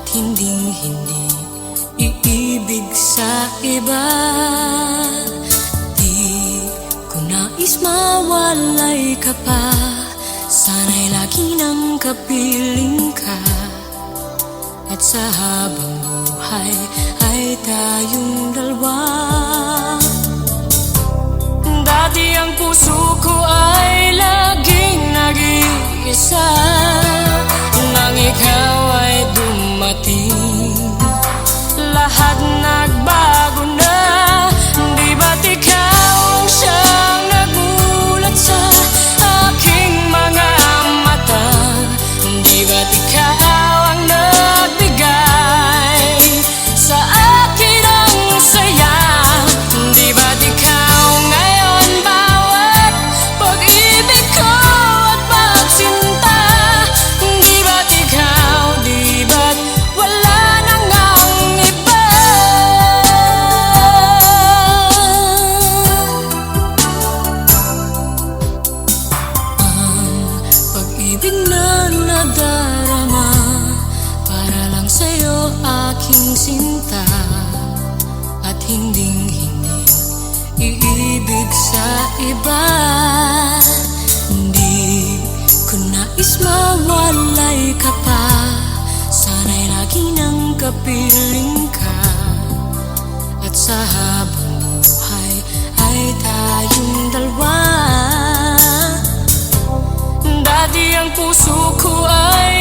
at hinding-hindi iibig sa iba. Di ko nais mawalay ka pa, sana'y lagi nang kapiling ka. At sa habang buhay ay tayong dalawa. Dati ang puso ko ay laging nag-iisa, nang ikaw ay dumating, lahat nagbago na. Di ba't ikaw ang siyang nagulat sa aking mga mata? Di ba't ikaw ang nagbigay sa akin ang saya? Di ba't ikaw ngayon bawat pag-ibig ko at pagsinta? Di ba't ikaw, di ba't wala nang ang iba? Ang pag-ibig na nadarama para lang sa'yo aking sinta, at hinding-hindi iibig sa iba. Hindi ko nais mawalay ka pa, sana'y lagi nang kapiling ka. At sa habang buhay ay tayong dalawa. Dati ang puso ko ay